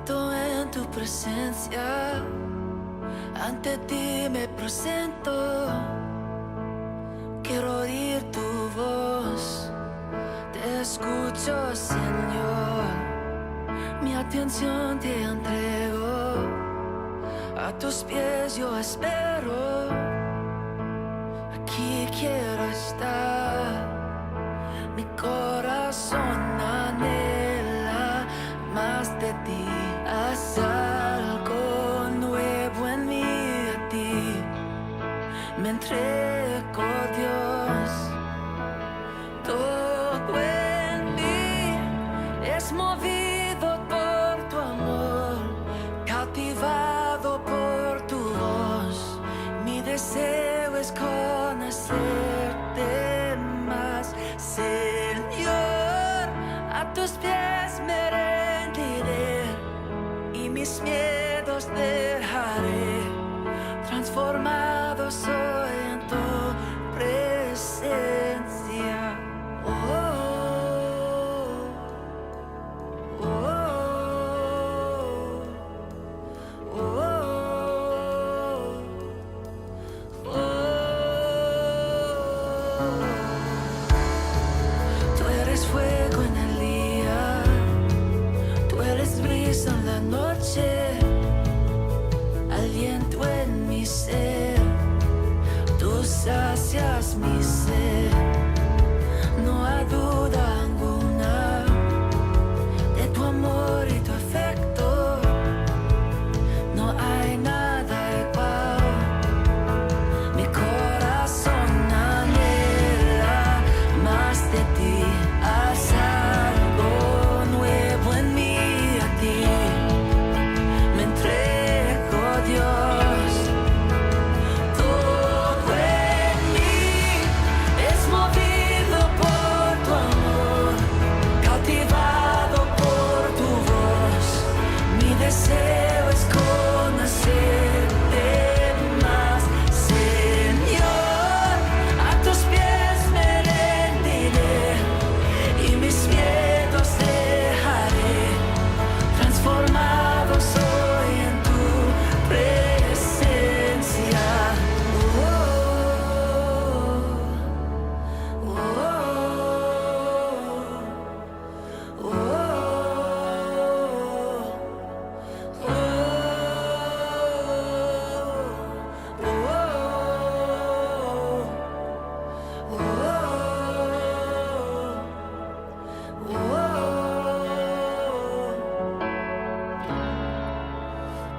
momento en tu presencia, ante ti me presento. Quiero oír tu voz, te escucho, Señor. Mi atención te entrego, a tus pies yo espero. Aquí quiero estar, mi corazón anhela más de ti. Haz algo nuevo en mí, a ti me entrego, Dios. Todo en mí es movido por tu amor, cautivado por tu voz. Mi deseo es conocerte más, Señor. A tus pies me rendiré y mis miedos dejaré. Transformado soy en tu presencia. Oh, oh, oh, oh, oh. Tú eres fuego en el día, tú eres brisa en la noche, aliento en mi ser, tú sacias mi sed. No hay duda alguna de tu amor y tu afecto, no hay nada igual. Mi corazón anhela más de ti. Haz algo nuevo en mí, a ti me entrego, Dios. Todo en mí es movido por tu amor, cautivado por tu voz. Mi deseo es conocerte más, Señor. A tus pies me rendiré y mis miedos dejaré. Transformado soy en tu presencia. Oh, oh, oh, oh,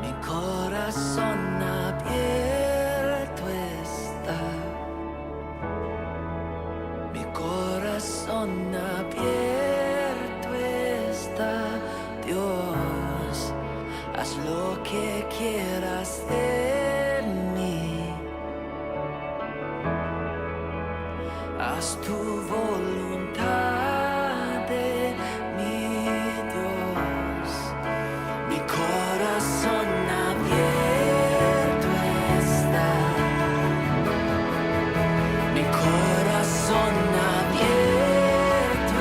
mi corazón abierto está, mi corazón abierto está, Dios. Haz lo que quieras de mí, haz tu voluntad de mi Dios. Mi corazón abierto está, mi corazón abierto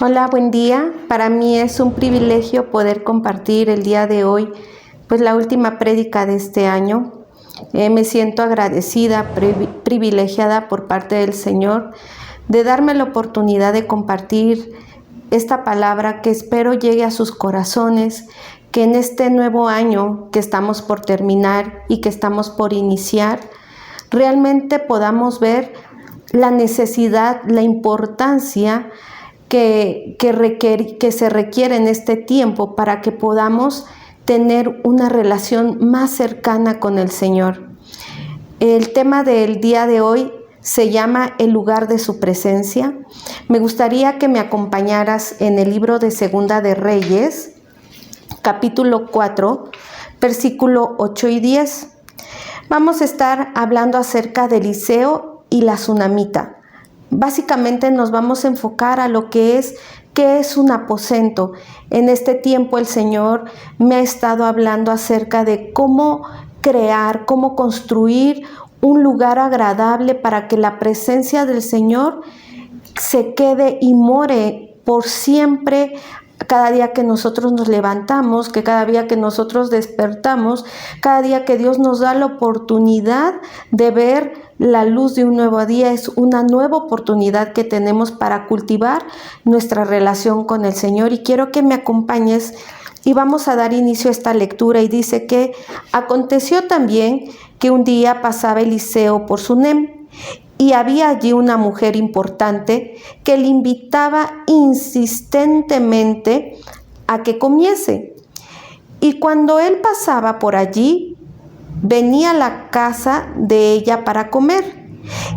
Hola, buen día. Para mí es un privilegio poder compartir el día de hoy, pues la última prédica de este año. Me siento agradecida, privilegiada por parte del Señor de darme la oportunidad de compartir esta palabra que espero llegue a sus corazones, que en este nuevo año que estamos por terminar y que estamos por iniciar, realmente podamos ver la necesidad, la importancia que se requiere en este tiempo para que podamos tener una relación más cercana con el Señor. El tema del día de hoy se llama El lugar de su presencia. Me gustaría que me acompañaras en el libro de Segunda de Reyes, capítulo 4, versículo 8 y 10. Vamos a estar hablando acerca de Eliseo y la tsunamita. Básicamente nos vamos a enfocar a lo que es, ¿qué es un aposento? En este tiempo el Señor me ha estado hablando acerca de cómo crear, cómo construir un lugar agradable para que la presencia del Señor se quede y more por siempre. Cada día que nosotros nos levantamos, que cada día que nosotros despertamos, cada día que Dios nos da la oportunidad de ver la luz de un nuevo día, es una nueva oportunidad que tenemos para cultivar nuestra relación con el Señor. Y quiero que me acompañes y vamos a dar inicio a esta lectura. Y dice que aconteció también que un día pasaba Eliseo por Sunem, y había allí una mujer importante que le invitaba insistentemente a que comiese. Y cuando él pasaba por allí, venía a la casa de ella para comer.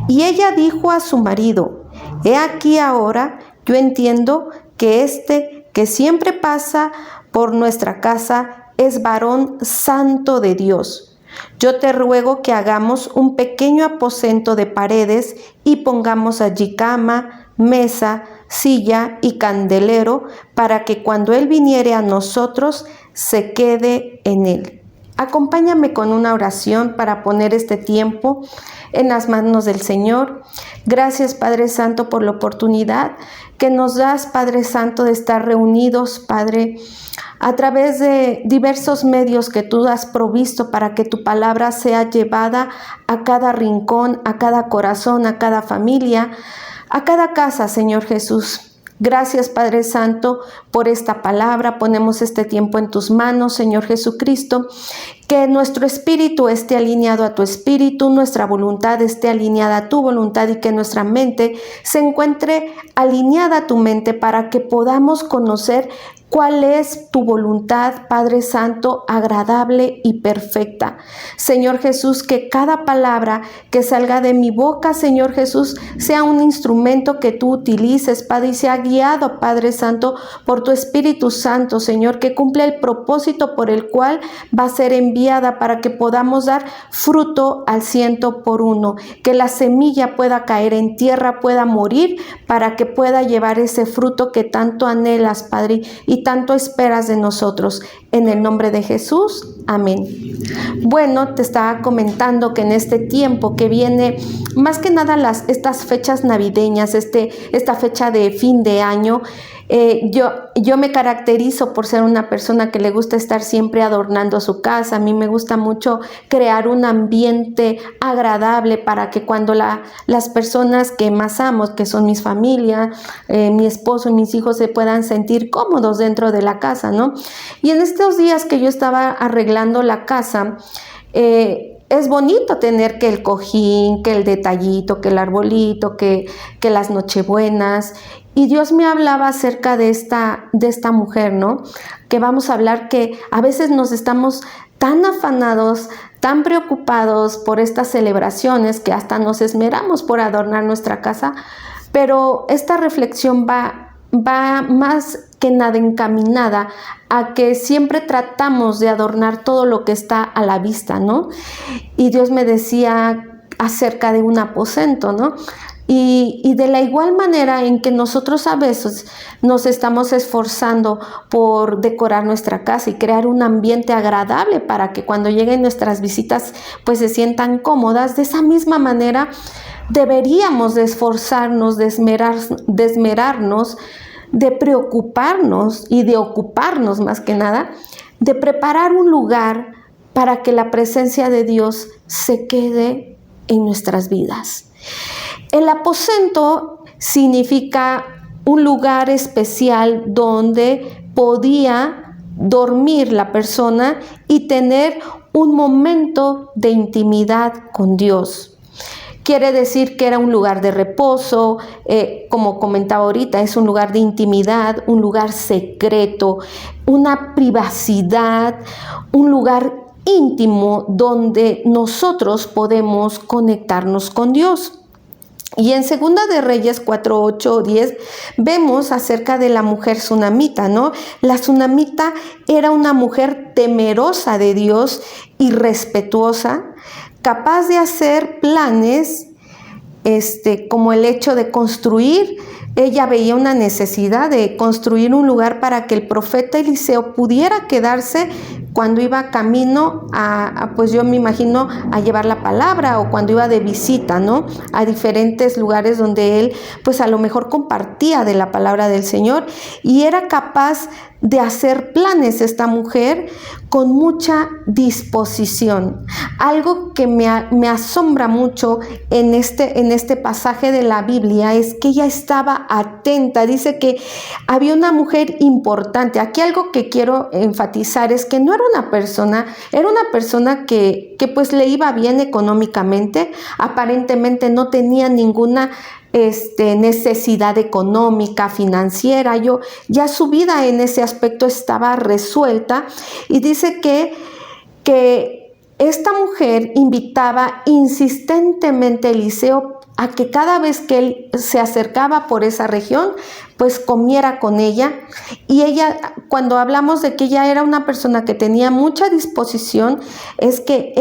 Y ella dijo a su marido: he aquí ahora, yo entiendo que este que siempre pasa por nuestra casa es varón santo de Dios. Yo te ruego que hagamos un pequeño aposento de paredes y pongamos allí cama, mesa, silla y candelero, para que cuando Él viniere a nosotros se quede en él. Acompáñame con una oración para poner este tiempo en las manos del Señor. Gracias, Padre Santo, por la oportunidad que nos das, Padre Santo, de estar reunidos, Padre, a través de diversos medios que tú has provisto para que tu palabra sea llevada a cada rincón, a cada corazón, a cada familia, a cada casa, Señor Jesús. Gracias, Padre Santo, por esta palabra. Ponemos este tiempo en tus manos, Señor Jesucristo. Que nuestro espíritu esté alineado a tu espíritu, nuestra voluntad esté alineada a tu voluntad y que nuestra mente se encuentre alineada a tu mente para que podamos conocer cuál es tu voluntad, Padre Santo, agradable y perfecta. Señor Jesús, que cada palabra que salga de mi boca, Señor Jesús, sea un instrumento que tú utilices, Padre, y sea guiado, Padre Santo, por tu Espíritu Santo, Señor, que cumpla el propósito por el cual va a ser enviada para que podamos dar fruto al 100%, que la semilla pueda caer en tierra, pueda morir, para que pueda llevar ese fruto que tanto anhelas, Padre, y tanto esperas de nosotros. En el nombre de Jesús, amén. Bueno, te estaba comentando que en este tiempo que viene, más que nada estas fechas navideñas, esta fecha de fin de año, yo me caracterizo por ser una persona que le gusta estar siempre adornando su casa. A mí me gusta mucho crear un ambiente agradable para que cuando las personas que más amo, que son mis familias, mi esposo y mis hijos, se puedan sentir cómodos dentro de la casa, ¿no? Y en estos días que yo estaba arreglando la casa, es bonito tener que el cojín, que el detallito, que el arbolito, que las nochebuenas. Y Dios me hablaba acerca de esta mujer, ¿no? Que vamos a hablar que a veces nos estamos tan afanados, tan preocupados por estas celebraciones que hasta nos esmeramos por adornar nuestra casa. Pero esta reflexión va más que nada encaminada a que siempre tratamos de adornar todo lo que está a la vista, ¿no? Y Dios me decía acerca de un aposento, ¿no? Y de la igual manera en que nosotros a veces nos estamos esforzando por decorar nuestra casa y crear un ambiente agradable para que cuando lleguen nuestras visitas pues se sientan cómodas, de esa misma manera deberíamos de esforzarnos, de esmerarnos de preocuparnos y de ocuparnos más que nada, de preparar un lugar para que la presencia de Dios se quede en nuestras vidas. El aposento significa un lugar especial donde podía dormir la persona y tener un momento de intimidad con Dios. Quiere decir que era un lugar de reposo, como comentaba ahorita, es un lugar de intimidad, un lugar secreto, una privacidad, un lugar íntimo donde nosotros podemos conectarnos con Dios. Y en Segunda de Reyes 4, 8, 10 vemos acerca de la mujer sunamita, ¿no? La sunamita era una mujer temerosa de Dios y respetuosa, capaz de hacer planes, como el hecho de construir. Ella veía una necesidad de construir un lugar para que el profeta Eliseo pudiera quedarse cuando iba camino pues yo me imagino, a llevar la palabra, o cuando iba de visita, ¿no? A diferentes lugares donde él, pues a lo mejor compartía de la palabra del Señor, y era capaz de hacer planes esta mujer con mucha disposición. Algo que me asombra mucho en este pasaje de la Biblia es que ella estaba atenta. Dice que había una mujer importante. Aquí algo que quiero enfatizar es que no era una persona que pues le iba bien económicamente. Aparentemente no tenía ninguna necesidad económica, financiera. Ya su vida en ese aspecto estaba resuelta, y dice que esta mujer invitaba insistentemente a Eliseo a que cada vez que él se acercaba por esa región, pues comiera con ella. Y ella, cuando hablamos de que ella era una persona que tenía mucha disposición, es que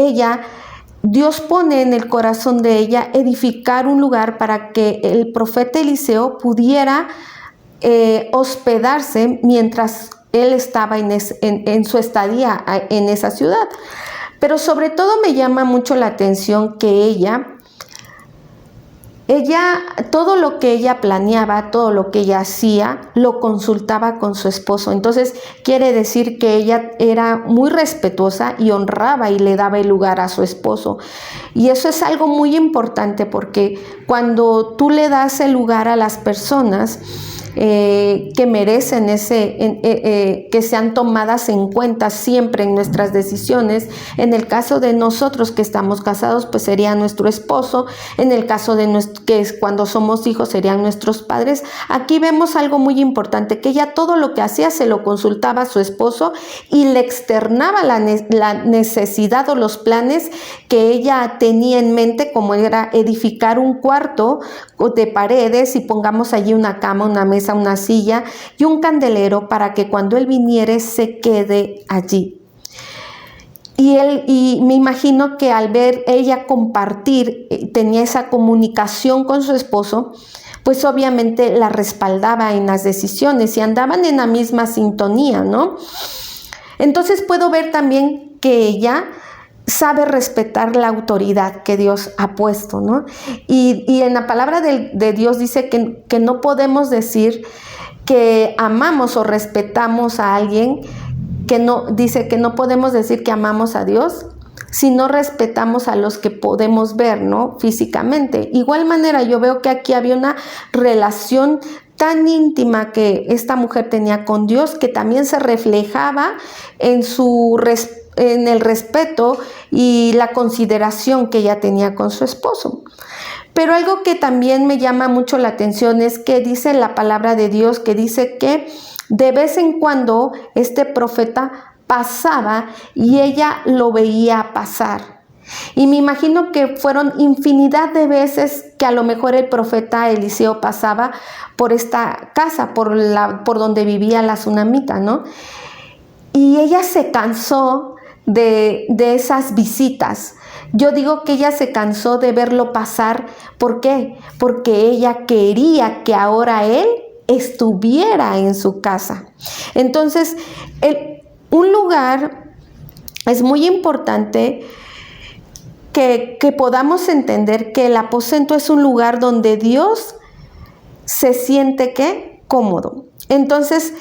Dios pone en el corazón de ella edificar un lugar para que el profeta Eliseo pudiera hospedarse mientras él estaba en su estadía en esa ciudad. Pero sobre todo me llama mucho la atención que ella, todo lo que ella planeaba, todo lo que ella hacía, lo consultaba con su esposo. Entonces quiere decir que ella era muy respetuosa y honraba y le daba el lugar a su esposo. Y eso es algo muy importante, porque cuando tú le das el lugar a las personas que merecen que sean tomadas en cuenta siempre en nuestras decisiones. En el caso de nosotros que estamos casados, pues sería nuestro esposo. En el caso de que es cuando somos hijos, serían nuestros padres. Aquí vemos algo muy importante, que ella todo lo que hacía se lo consultaba a su esposo y le externaba la necesidad o los planes que ella tenía en mente, como era edificar un cuarto de paredes y pongamos allí una cama, una mesa, una silla y un candelero para que cuando él viniere se quede allí. Y me imagino que al ver ella compartir, tenía esa comunicación con su esposo, pues obviamente la respaldaba en las decisiones y andaban en la misma sintonía, ¿no? Entonces puedo ver también que ella sabe respetar la autoridad que Dios ha puesto, ¿no? Y en la palabra de Dios dice que no podemos decir que amamos o respetamos a alguien, dice que no podemos decir que amamos a Dios si no respetamos a los que podemos ver, ¿no? Físicamente. Igual manera, yo veo que aquí había una relación tan íntima que esta mujer tenía con Dios, que también se reflejaba en el respeto y la consideración que ella tenía con su esposo. Pero algo que también me llama mucho la atención es que dice la palabra de Dios, que dice que de vez en cuando este profeta pasaba y ella lo veía pasar. Y me imagino que fueron infinidad de veces que a lo mejor el profeta Eliseo pasaba por esta casa, por donde vivía la sunamita, ¿no? Y ella se cansó de esas visitas. Yo digo que ella se cansó de verlo pasar. ¿Por qué? Porque ella quería que ahora él estuviera en su casa. Entonces, un lugar es muy importante que podamos entender que el aposento es un lugar donde Dios se siente, ¿qué?, cómodo. Entonces,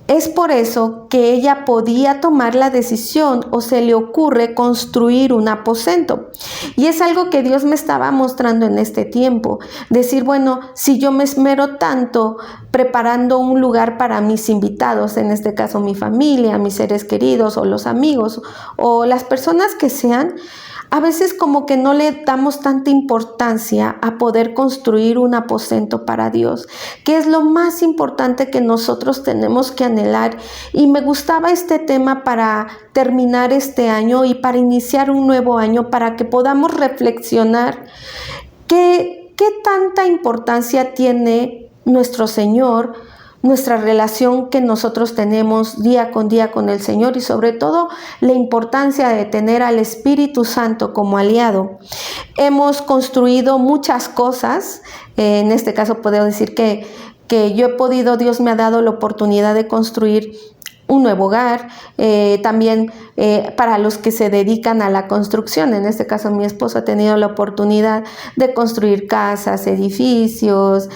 es por eso que ella podía tomar la decisión o se le ocurre construir un aposento. Y es algo que Dios me estaba mostrando en este tiempo. Decir, bueno, si yo me esmero tanto preparando un lugar para mis invitados, en este caso mi familia, mis seres queridos o los amigos o las personas que sean, a veces como que no le damos tanta importancia a poder construir un aposento para Dios, que es lo más importante que nosotros tenemos que anhelar. Y me gustaba este tema para terminar este año y para iniciar un nuevo año, para que podamos reflexionar qué tanta importancia tiene nuestro Señor, nuestra relación que nosotros tenemos día con el Señor y sobre todo la importancia de tener al Espíritu Santo como aliado. Hemos construido muchas cosas, en este caso puedo decir que Dios me ha dado la oportunidad de construir un nuevo hogar, también para los que se dedican a la construcción. En este caso mi esposo ha tenido la oportunidad de construir casas, edificios,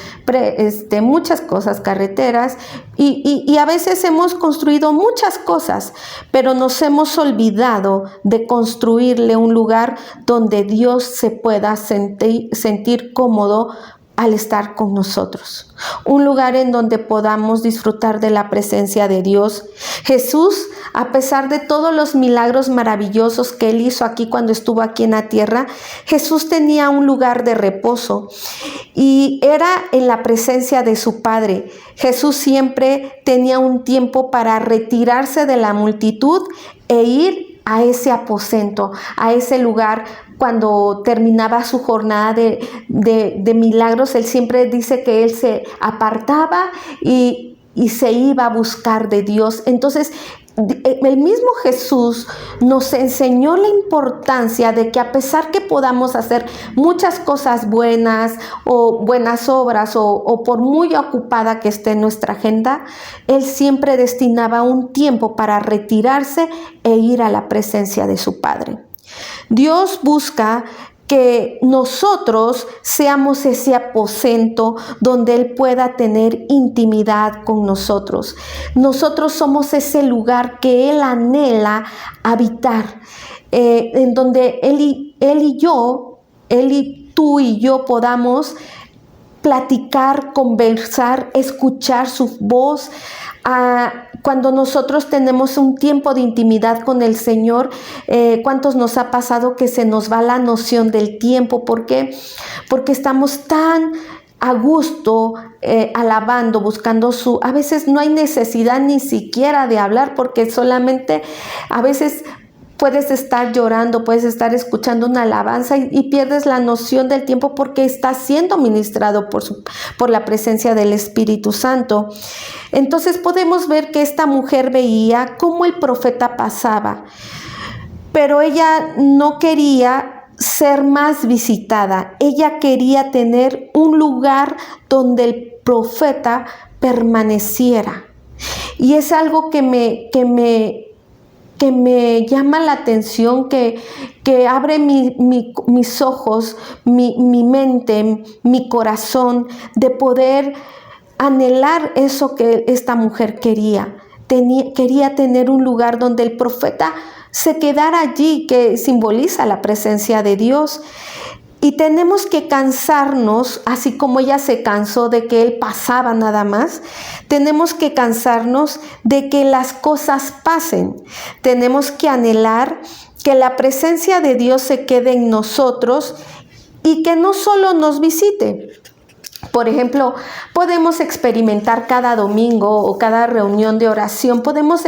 muchas cosas, carreteras, y a veces hemos construido muchas cosas, pero nos hemos olvidado de construirle un lugar donde Dios se pueda sentir cómodo al estar con nosotros. Un lugar en donde podamos disfrutar de la presencia de Dios. Jesús, a pesar de todos los milagros maravillosos que Él hizo aquí cuando estuvo aquí en la tierra, Jesús tenía un lugar de reposo y era en la presencia de su Padre. Jesús siempre tenía un tiempo para retirarse de la multitud e ir a ese aposento, a ese lugar. Cuando terminaba su jornada de milagros, Él siempre dice que Él se apartaba y se iba a buscar de Dios. Entonces, el mismo Jesús nos enseñó la importancia de que a pesar que podamos hacer muchas cosas buenas o buenas obras o por muy ocupada que esté nuestra agenda, Él siempre destinaba un tiempo para retirarse e ir a la presencia de su Padre. Dios busca que nosotros seamos ese aposento donde Él pueda tener intimidad con nosotros. Nosotros somos ese lugar que Él anhela habitar, en donde tú y yo podamos platicar, conversar, escuchar su voz. Cuando nosotros tenemos un tiempo de intimidad con el Señor, ¿cuántos nos ha pasado que se nos va la noción del tiempo? ¿Por qué? Porque estamos tan a gusto alabando, buscando a veces no hay necesidad ni siquiera de hablar, porque solamente a veces puedes estar llorando, puedes estar escuchando una alabanza y pierdes la noción del tiempo porque estás siendo ministrado por la presencia del Espíritu Santo. Entonces podemos ver que esta mujer veía cómo el profeta pasaba, pero ella no quería ser más visitada. Ella quería tener un lugar donde el profeta permaneciera. Y es algo que me llama la atención, que abre mis ojos, mi mente, mi corazón, de poder anhelar eso que esta mujer quería. Quería tener un lugar donde el profeta se quedara allí, que simboliza la presencia de Dios. Y tenemos que cansarnos, así como ella se cansó de que Él pasaba nada más, tenemos que cansarnos de que las cosas pasen. Tenemos que anhelar que la presencia de Dios se quede en nosotros y que no solo nos visite. Por ejemplo, podemos experimentar cada domingo o cada reunión de oración, podemos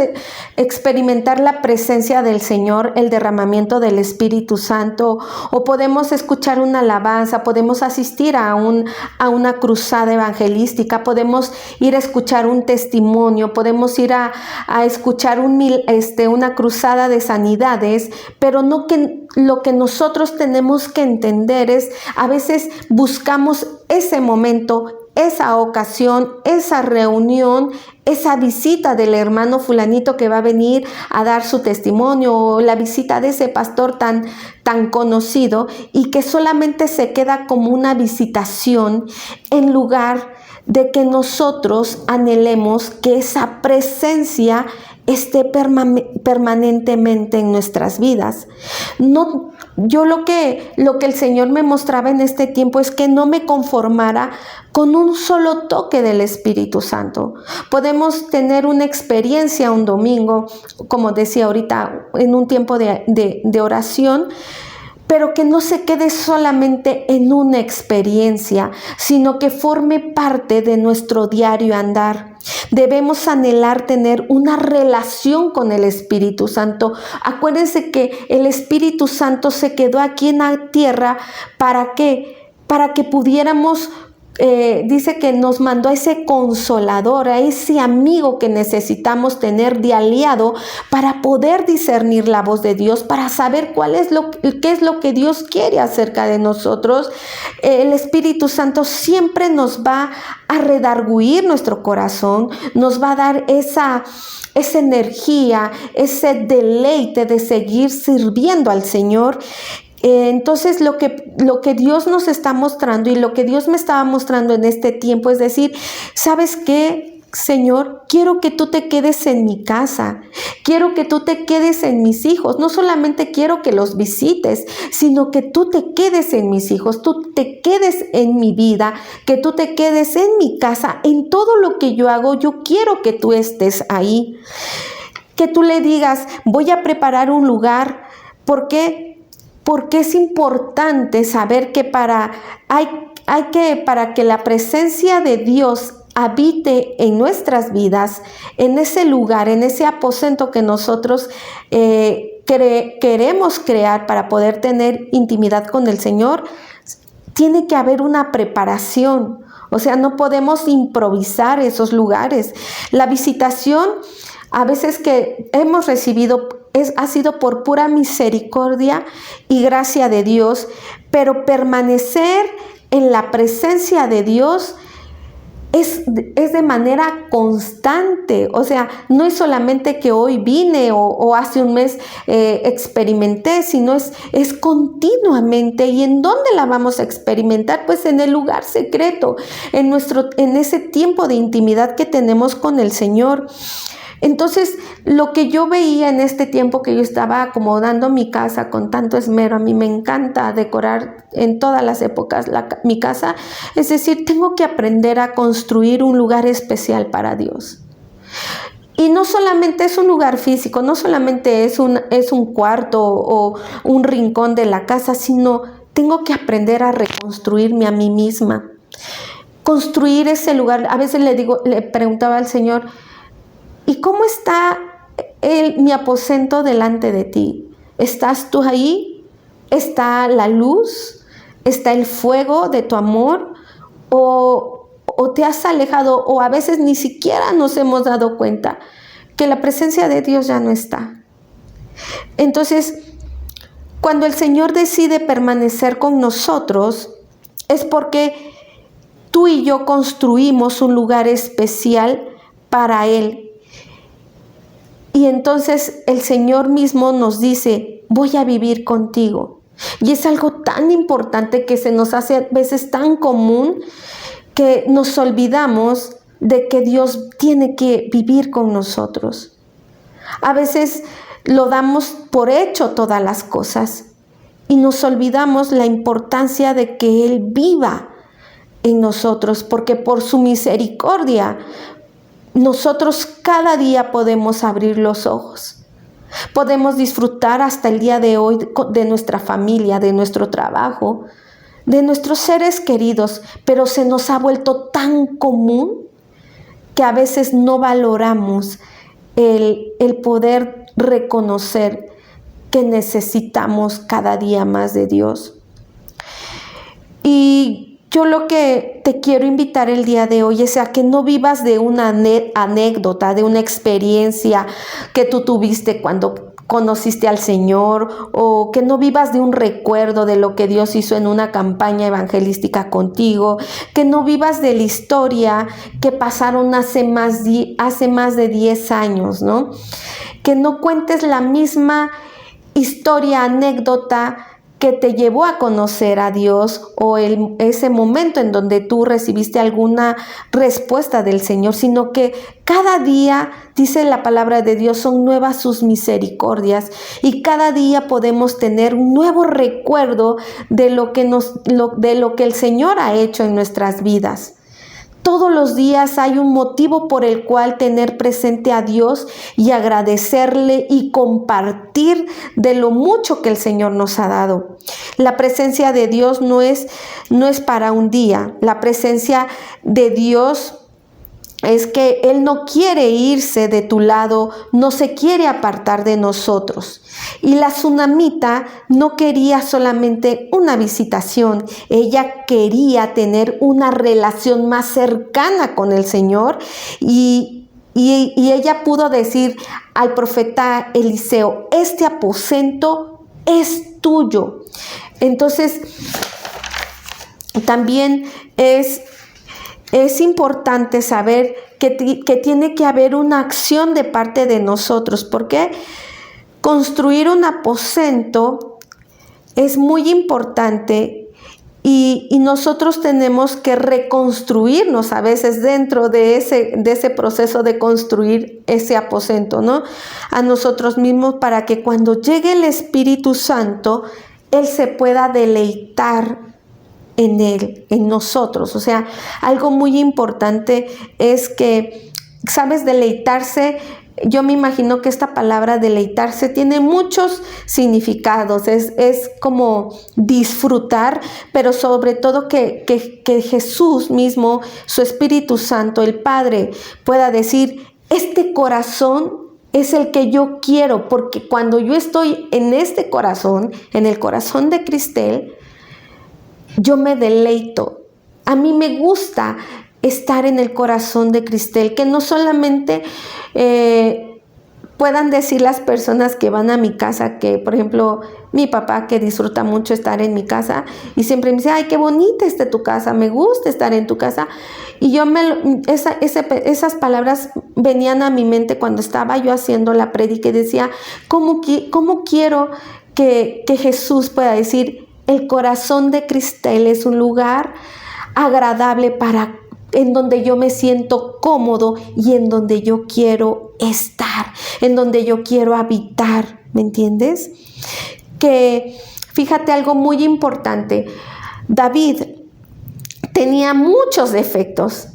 experimentar la presencia del Señor, el derramamiento del Espíritu Santo, o podemos escuchar una alabanza, podemos asistir a una cruzada evangelística, podemos ir a escuchar un testimonio, podemos ir a escuchar una cruzada de sanidades, pero no que lo que nosotros tenemos que entender es, a veces buscamos ese momento, esa ocasión, esa reunión, esa visita del hermano fulanito que va a venir a dar su testimonio, o la visita de ese pastor tan conocido, y que solamente se queda como una visitación en lugar de que nosotros anhelemos que esa presencia esté permanentemente en nuestras vidas. No, yo lo que el Señor me mostraba en este tiempo es que no me conformara con un solo toque del Espíritu Santo. Podemos tener una experiencia un domingo, como decía ahorita, en un tiempo de oración, pero que no se quede solamente en una experiencia, sino que forme parte de nuestro diario andar. Debemos anhelar tener una relación con el Espíritu Santo. Acuérdense que el Espíritu Santo se quedó aquí en la tierra. ¿Para qué? Para que pudiéramos, dice que nos mandó a ese consolador, a ese amigo que necesitamos tener de aliado para poder discernir la voz de Dios, para saber qué es lo que Dios quiere acerca de nosotros. El Espíritu Santo siempre nos va a redarguir nuestro corazón, nos va a dar esa energía, ese deleite de seguir sirviendo al Señor. Entonces lo que Dios nos está mostrando y lo que Dios me estaba mostrando en este tiempo es decir, ¿sabes qué, Señor? Quiero que tú te quedes en mi casa, quiero que tú te quedes en mis hijos, no solamente quiero que los visites, sino que tú te quedes en mis hijos, tú te quedes en mi vida, que tú te quedes en mi casa, en todo lo que yo hago, yo quiero que tú estés ahí. Que tú le digas, voy a preparar un lugar, ¿por qué? Porque es importante saber que para que la presencia de Dios habite en nuestras vidas, en ese lugar, en ese aposento que nosotros queremos crear para poder tener intimidad con el Señor, tiene que haber una preparación. O sea, no podemos improvisar esos lugares. La visitación, a veces que hemos recibido, ha sido por pura misericordia y gracia de Dios, pero permanecer en la presencia de Dios es de manera constante. O sea, no es solamente que hoy vine o hace un mes experimenté, sino es continuamente. ¿Y en dónde la vamos a experimentar? Pues en el lugar secreto, en ese tiempo de intimidad que tenemos con el Señor. Entonces, lo que yo veía en este tiempo que yo estaba acomodando mi casa con tanto esmero, a mí me encanta decorar en todas las épocas mi casa, es decir, tengo que aprender a construir un lugar especial para Dios. Y no solamente es un lugar físico, no solamente es un cuarto o un rincón de la casa, sino tengo que aprender a reconstruirme a mí misma. Construir ese lugar. A veces le preguntaba al Señor, ¿y cómo está mi aposento delante de ti? ¿Estás tú ahí? ¿Está la luz? ¿Está el fuego de tu amor? ¿O te has alejado? O a veces ni siquiera nos hemos dado cuenta que la presencia de Dios ya no está. Entonces, cuando el Señor decide permanecer con nosotros, es porque tú y yo construimos un lugar especial para Él. Y entonces el Señor mismo nos dice, voy a vivir contigo. Y es algo tan importante que se nos hace a veces tan común que nos olvidamos de que Dios tiene que vivir con nosotros. A veces lo damos por hecho todas las cosas y nos olvidamos la importancia de que Él viva en nosotros, porque por su misericordia nosotros cada día podemos abrir los ojos. Podemos disfrutar hasta el día de hoy de nuestra familia, de nuestro trabajo, de nuestros seres queridos, pero se nos ha vuelto tan común que a veces no valoramos el poder reconocer que necesitamos cada día más de Dios. Y yo lo que te quiero invitar el día de hoy es a que no vivas de una anécdota, de una experiencia que tú tuviste cuando conociste al Señor, o que no vivas de un recuerdo de lo que Dios hizo en una campaña evangelística contigo, que no vivas de la historia que pasaron hace más de 10 años, ¿no? Que no cuentes la misma historia, anécdota que te llevó a conocer a Dios o ese momento en donde tú recibiste alguna respuesta del Señor, sino que cada día, dice la palabra de Dios, son nuevas sus misericordias y cada día podemos tener un nuevo recuerdo de lo que el Señor ha hecho en nuestras vidas. Todos los días hay un motivo por el cual tener presente a Dios y agradecerle y compartir de lo mucho que el Señor nos ha dado. La presencia de Dios no es para un día. La presencia de Dios es que Él no quiere irse de tu lado, no se quiere apartar de nosotros. Y la tsunamita no quería solamente una visitación, ella quería tener una relación más cercana con el Señor y ella pudo decir al profeta Eliseo, este aposento es tuyo. Entonces, también es importante saber que tiene que haber una acción de parte de nosotros, porque construir un aposento es muy importante y nosotros tenemos que reconstruirnos a veces dentro de ese proceso de construir ese aposento, ¿no? A nosotros mismos, para que cuando llegue el Espíritu Santo, Él se pueda deleitar en Él, en nosotros. O sea, algo muy importante es que, ¿sabes? Deleitarse, yo me imagino que esta palabra deleitarse tiene muchos significados, es como disfrutar, pero sobre todo que Jesús mismo, su Espíritu Santo, el Padre, pueda decir, este corazón es el que yo quiero, porque cuando yo estoy en este corazón, en el corazón de Cristel, yo me deleito. A mí me gusta estar en el corazón de Cristel, que no solamente puedan decir las personas que van a mi casa, que por ejemplo mi papá, que disfruta mucho estar en mi casa y siempre me dice, ay, qué bonita está tu casa, me gusta estar en tu casa. Y yo esas palabras venían a mi mente cuando estaba yo haciendo la prédica y decía, ¿cómo quiero que Jesús pueda decir, el corazón de Cristel es un lugar agradable en donde yo me siento cómodo y en donde yo quiero estar, en donde yo quiero habitar, ¿me entiendes? Que fíjate algo muy importante, David tenía muchos defectos,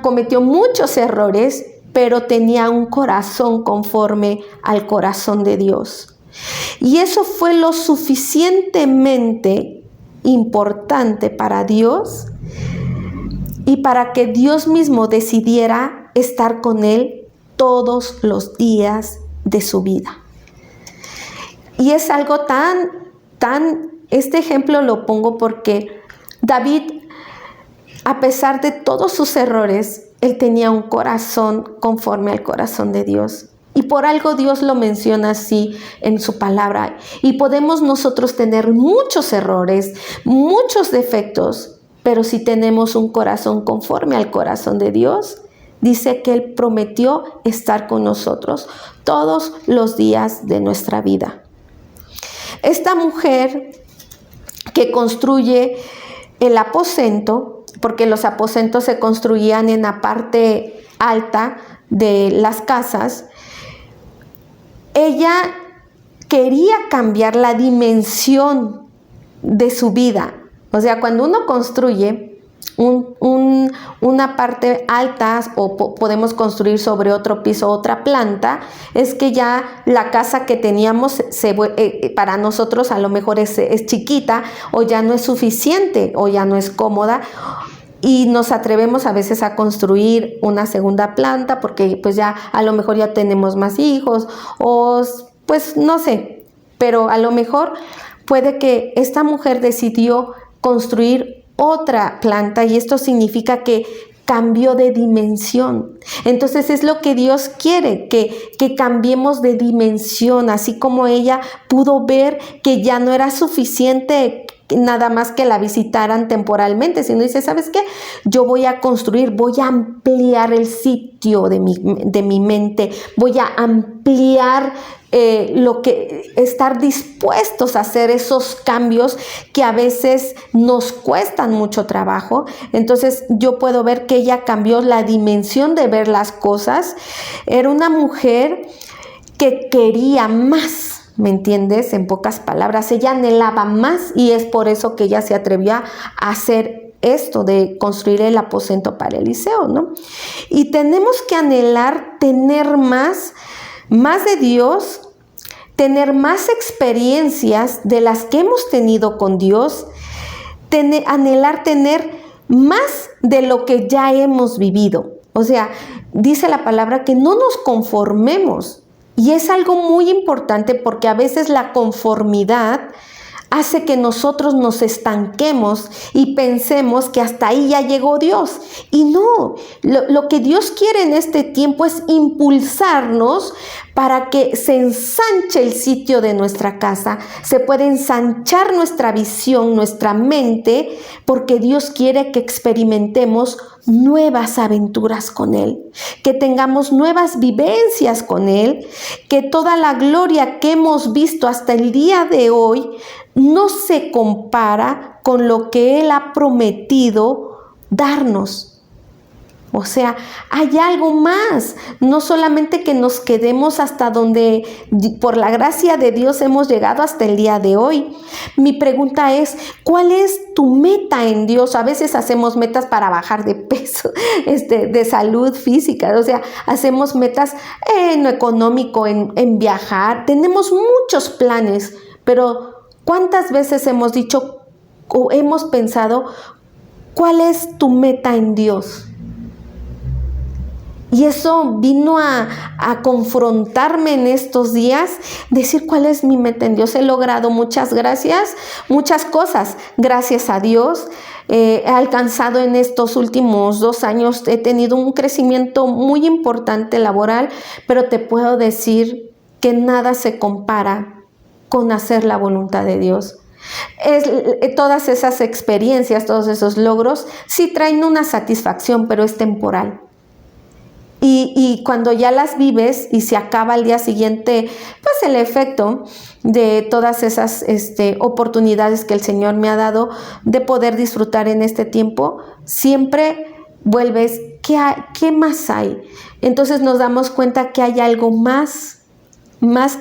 cometió muchos errores, pero tenía un corazón conforme al corazón de Dios. Y eso fue lo suficientemente importante para Dios y para que Dios mismo decidiera estar con él todos los días de su vida. Y es algo este ejemplo lo pongo porque David, a pesar de todos sus errores, él tenía un corazón conforme al corazón de Dios. Y por algo Dios lo menciona así en su palabra. Y podemos nosotros tener muchos errores, muchos defectos, pero si tenemos un corazón conforme al corazón de Dios, dice que Él prometió estar con nosotros todos los días de nuestra vida. Esta mujer que construye el aposento, porque los aposentos se construían en la parte alta de las casas, ella quería cambiar la dimensión de su vida. O sea, cuando uno construye una parte alta o podemos construir sobre otro piso, otra planta, es que ya la casa que teníamos para nosotros a lo mejor es chiquita o ya no es suficiente o ya no es cómoda. Y nos atrevemos a veces a construir una segunda planta porque pues ya a lo mejor ya tenemos más hijos o pues no sé, pero a lo mejor puede que esta mujer decidió construir otra planta y esto significa que cambió de dimensión. Entonces es lo que Dios quiere, que cambiemos de dimensión, así como ella pudo ver que ya no era suficiente nada más que la visitaran temporalmente, sino dice, ¿sabes qué? Yo voy a construir, voy a ampliar el sitio de mi mente, voy a ampliar estar dispuestos a hacer esos cambios que a veces nos cuestan mucho trabajo. Entonces yo puedo ver que ella cambió la dimensión de ver las cosas. Era una mujer que quería más, ¿me entiendes? En pocas palabras, ella anhelaba más, y es por eso que ella se atrevió a hacer esto de construir el aposento para Eliseo, ¿no? Y tenemos que anhelar tener más de Dios, tener más experiencias de las que hemos tenido con Dios, anhelar tener más de lo que ya hemos vivido. O sea, dice la palabra que no nos conformemos, y es algo muy importante porque a veces la conformidad hace que nosotros nos estanquemos y pensemos que hasta ahí ya llegó Dios. Y no, lo que Dios quiere en este tiempo es impulsarnos para que se ensanche el sitio de nuestra casa, se puede ensanchar nuestra visión, nuestra mente, porque Dios quiere que experimentemos nuevas aventuras con Él, que tengamos nuevas vivencias con Él, que toda la gloria que hemos visto hasta el día de hoy no se compara con lo que Él ha prometido darnos. O sea, hay algo más, no solamente que nos quedemos hasta donde por la gracia de Dios hemos llegado hasta el día de hoy. Mi pregunta es, ¿cuál es tu meta en Dios? A veces hacemos metas para bajar de peso, de salud física, o sea, hacemos metas en lo económico, en viajar, tenemos muchos planes, pero ¿cuántas veces hemos dicho o hemos pensado, ¿cuál es tu meta en Dios? Y eso vino a confrontarme en estos días, decir cuál es mi meta en Dios. He logrado muchas cosas, gracias a Dios. He alcanzado en estos últimos 2 años, he tenido un crecimiento muy importante laboral, pero te puedo decir que nada se compara con hacer la voluntad de Dios. Todas esas experiencias, todos esos logros, sí traen una satisfacción, pero es temporal. Y cuando ya las vives y se acaba al día siguiente, pues el efecto de todas esas oportunidades que el Señor me ha dado de poder disfrutar en este tiempo, siempre vuelves, ¿qué más hay? Entonces nos damos cuenta que hay algo más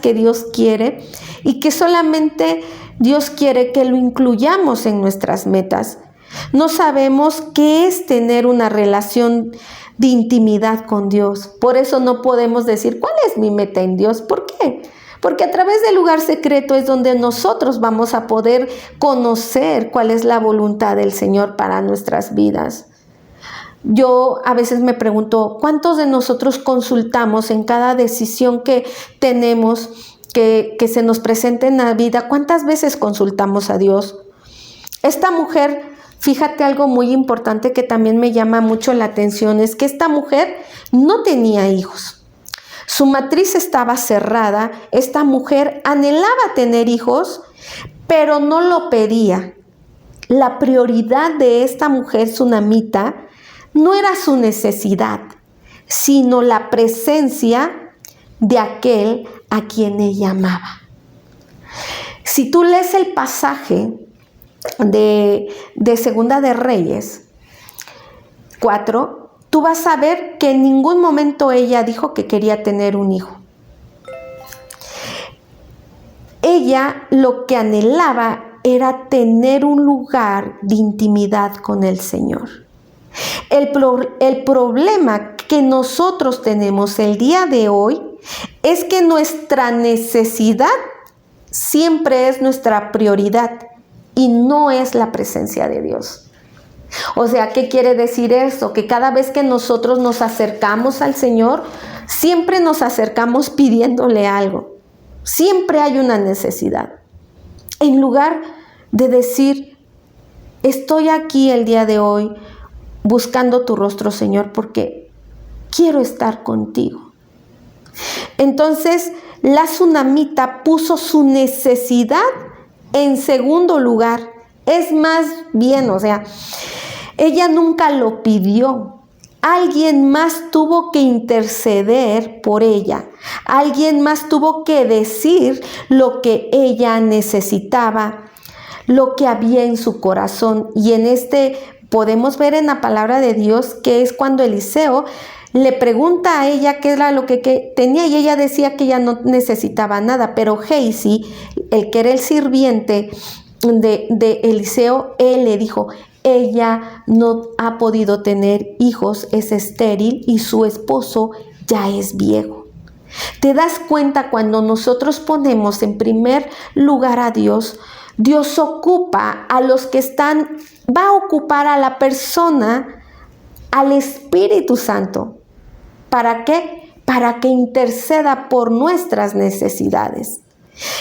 que Dios quiere, y que solamente Dios quiere que lo incluyamos en nuestras metas. No sabemos qué es tener una relación de intimidad con Dios. Por eso no podemos decir cuál es mi meta en Dios. ¿Por qué? Porque a través del lugar secreto es donde nosotros vamos a poder conocer cuál es la voluntad del Señor para nuestras vidas. Yo a veces me pregunto, ¿cuántos de nosotros consultamos en cada decisión que tenemos, que se nos presenta en la vida? ¿Cuántas veces consultamos a Dios? Esta mujer, fíjate algo muy importante que también me llama mucho la atención, es que esta mujer no tenía hijos. Su matriz estaba cerrada, esta mujer anhelaba tener hijos, pero no lo pedía. La prioridad de esta mujer sunamita no era su necesidad, sino la presencia de aquel a quien ella amaba. Si tú lees el pasaje de Segunda de Reyes 4, tú vas a ver que en ningún momento ella dijo que quería tener un hijo. Ella lo que anhelaba era tener un lugar de intimidad con el Señor. El problema que nosotros tenemos el día de hoy es que nuestra necesidad siempre es nuestra prioridad y no es la presencia de Dios. O sea, ¿qué quiere decir eso? Que cada vez que nosotros nos acercamos al Señor, siempre nos acercamos pidiéndole algo. Siempre hay una necesidad. En lugar de decir, estoy aquí el día de hoy buscando tu rostro, Señor, porque quiero estar contigo. Entonces, la sunamita puso su necesidad en segundo lugar Es más bien, o sea, ella nunca lo pidió. Alguien más tuvo que interceder por ella. Alguien más tuvo que decir lo que ella necesitaba, lo que había en su corazón. Y en podemos ver en la palabra de Dios que es cuando Eliseo le pregunta a ella qué era lo que tenía y ella decía que ella no necesitaba nada. Pero Gehazi, el que era el sirviente de Eliseo, él le dijo: ella no ha podido tener hijos, es estéril y su esposo ya es viejo. ¿Te das cuenta? Cuando nosotros ponemos en primer lugar a Dios, Dios ocupa a los que están, va a ocupar a la persona, al Espíritu Santo. ¿Para qué? Para que interceda por nuestras necesidades.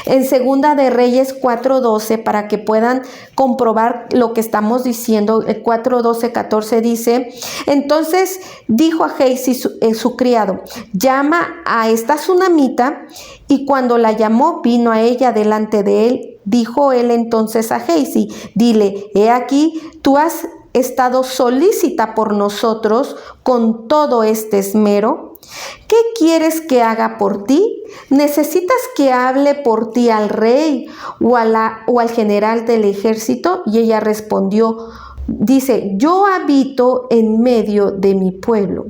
En Segunda de Reyes 4:12, para que puedan comprobar lo que estamos diciendo, el 4:12-14 dice: entonces dijo a Gehazi su criado: llama a esta sunamita. Y cuando la llamó, vino a ella delante de él. Dijo él entonces a Gehazi: dile, he aquí, tú has estado solícita por nosotros con todo este esmero. ¿Qué quieres que haga por ti? ¿Necesitas que hable por ti al rey o al general del ejército? Y ella respondió, dice: yo habito en medio de mi pueblo.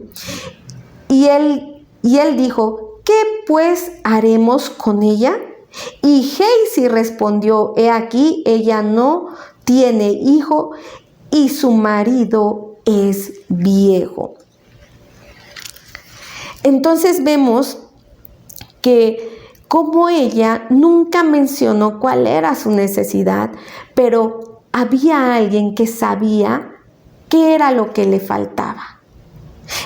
Y él dijo: ¿qué pues haremos con ella? Y Gehazi respondió: he aquí, ella no tiene hijo y su marido es viejo. Entonces vemos que como ella nunca mencionó cuál era su necesidad, pero había alguien que sabía qué era lo que le faltaba.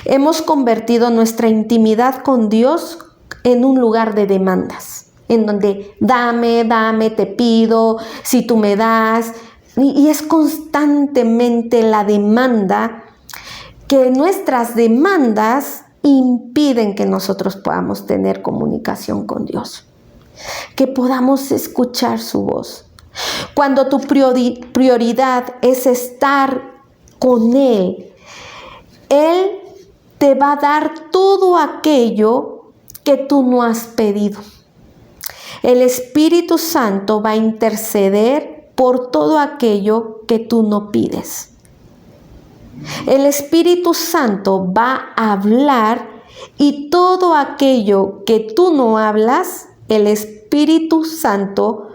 Hemos convertido nuestra intimidad con Dios en un lugar de demandas, en donde dame, te pido, si tú me das, y es constantemente la demanda, que nuestras demandas impiden que nosotros podamos tener comunicación con Dios, que podamos escuchar su voz. Cuando tu prioridad es estar con Él, Él te va a dar todo aquello que tú no has pedido. El Espíritu Santo va a interceder por todo aquello que tú no pides. El Espíritu Santo va a hablar y todo aquello que tú no hablas, el Espíritu Santo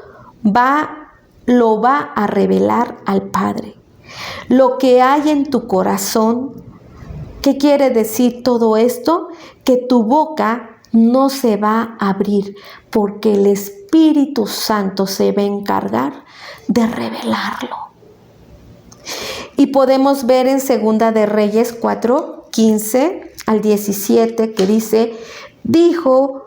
lo va a revelar al Padre. Lo que hay en tu corazón. ¿Qué quiere decir todo esto? Que tu boca no se va a abrir, porque el Espíritu Santo se va a encargar de revelarlo. Y podemos ver en Segunda de Reyes 4:15-17 que dice: dijo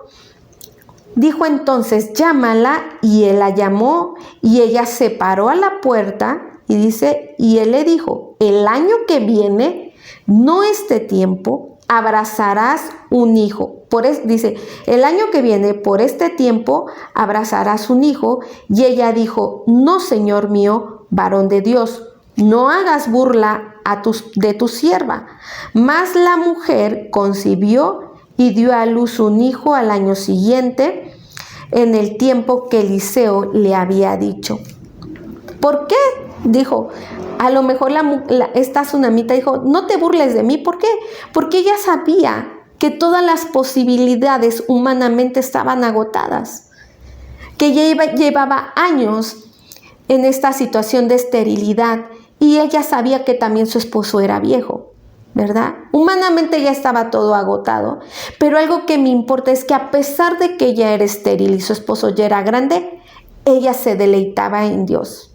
entonces, llámala, y él la llamó, y ella se paró a la puerta, y dice, y él le dijo: el año que viene, no este tiempo, abrazarás un hijo. Dice, el año que viene, por este tiempo, abrazarás un hijo. Y ella dijo: no, Señor mío, varón de Dios, no hagas burla de tu sierva. Mas la mujer concibió y dio a luz un hijo al año siguiente, en el tiempo que Eliseo le había dicho. ¿Por qué? Dijo, a lo mejor esta sunamita dijo: no te burles de mí. ¿Por qué? Porque ella sabía que todas las posibilidades humanamente estaban agotadas, que ella llevaba años en esta situación de esterilidad, y ella sabía que también su esposo era viejo, ¿verdad? Humanamente ya estaba todo agotado, pero algo que me importa es que a pesar de que ella era estéril y su esposo ya era grande, ella se deleitaba en Dios.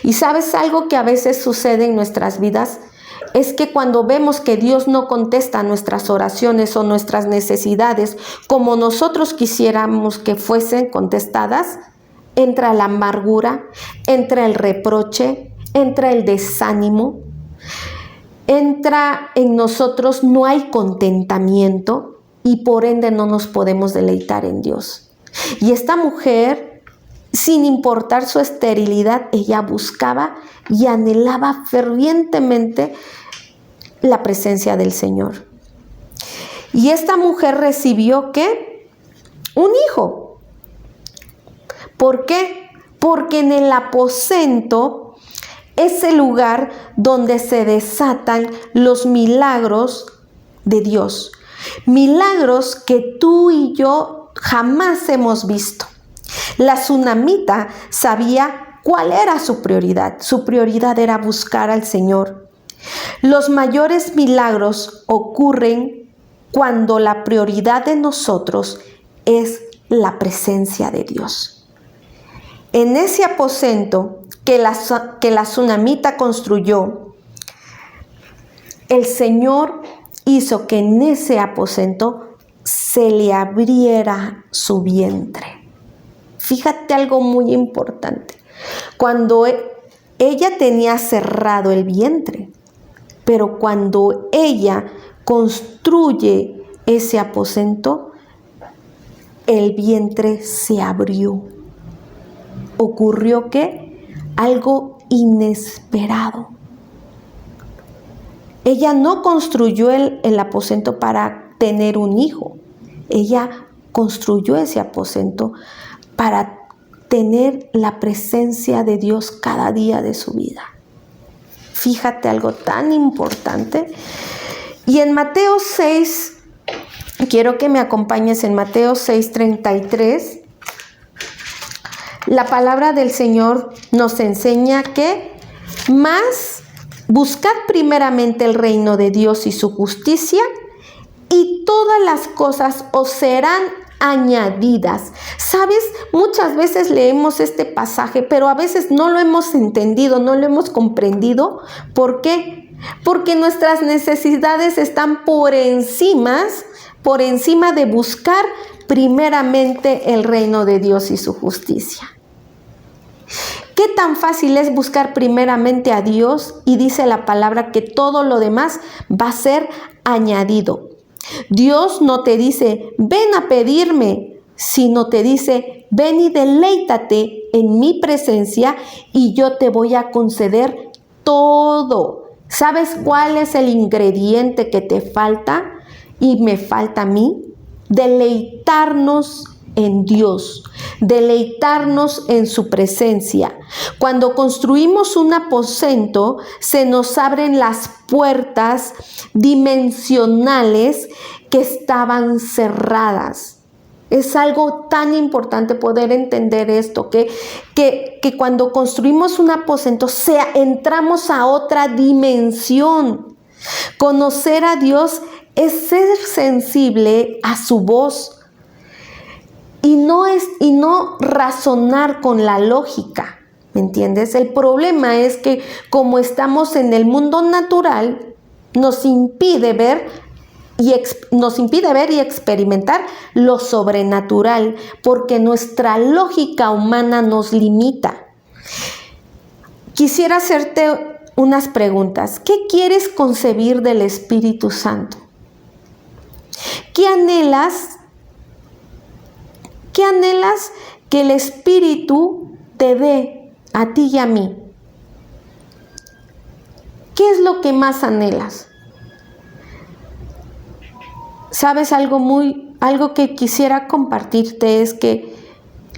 Y ¿sabes algo que a veces sucede en nuestras vidas? Es que cuando vemos que Dios no contesta nuestras oraciones o nuestras necesidades como nosotros quisiéramos que fuesen contestadas, entra la amargura, entra el reproche, entra el desánimo, entra en nosotros, no hay contentamiento y por ende no nos podemos deleitar en Dios. Y esta mujer sin importar su esterilidad, ella buscaba y anhelaba fervientemente la presencia del Señor. Y esta mujer recibió, ¿qué? Un hijo. ¿Por qué? Porque en el aposento es el lugar donde se desatan los milagros de Dios. Milagros que tú y yo jamás hemos visto. La tsunamita sabía cuál era su prioridad. Su prioridad era buscar al Señor. Los mayores milagros ocurren cuando la prioridad de nosotros es la presencia de Dios. En ese aposento que la tsunamita construyó, el Señor hizo que en ese aposento se le abriera su vientre. Fíjate algo muy importante. Cuando ella tenía cerrado el vientre, pero cuando ella construye ese aposento, el vientre se abrió. Ocurrió que algo inesperado. Ella no construyó el aposento para tener un hijo. Ella construyó ese aposento para tener la presencia de Dios cada día de su vida. Fíjate algo tan importante. Y en Mateo 6, quiero que me acompañes en Mateo 6:33. La palabra del Señor nos enseña que más buscad primeramente el reino de Dios y su justicia, y todas las cosas os serán añadidas. ¿Sabes? Muchas veces leemos este pasaje, pero a veces no lo hemos entendido, no lo hemos comprendido. ¿Por qué? Porque nuestras necesidades están por encima de buscar primeramente el reino de Dios y su justicia. ¿Qué tan fácil es buscar primeramente a Dios? Y dice la palabra que todo lo demás va a ser añadido. Dios no te dice, ven a pedirme, sino te dice, ven y deleítate en mi presencia y yo te voy a conceder todo. ¿Sabes cuál es el ingrediente que te falta y me falta a mí? Deleitarnos en Dios, deleitarnos en su presencia. Cuando construimos un aposento, se nos abren las puertas dimensionales que estaban cerradas. Es algo tan importante poder entender esto, que cuando construimos un aposento, entramos a otra dimensión. Conocer a Dios es ser sensible a su voz y no razonar con la lógica, ¿me entiendes? El problema es que como estamos en el mundo natural, nos impide ver y experimentar lo sobrenatural, porque nuestra lógica humana nos limita. Quisiera hacerte unas preguntas. ¿Qué quieres concebir del Espíritu Santo? ¿Qué anhelas? ¿Qué anhelas que el Espíritu te dé a ti y a mí? ¿Qué es lo que más anhelas? ¿Sabes algo que quisiera compartirte? Es que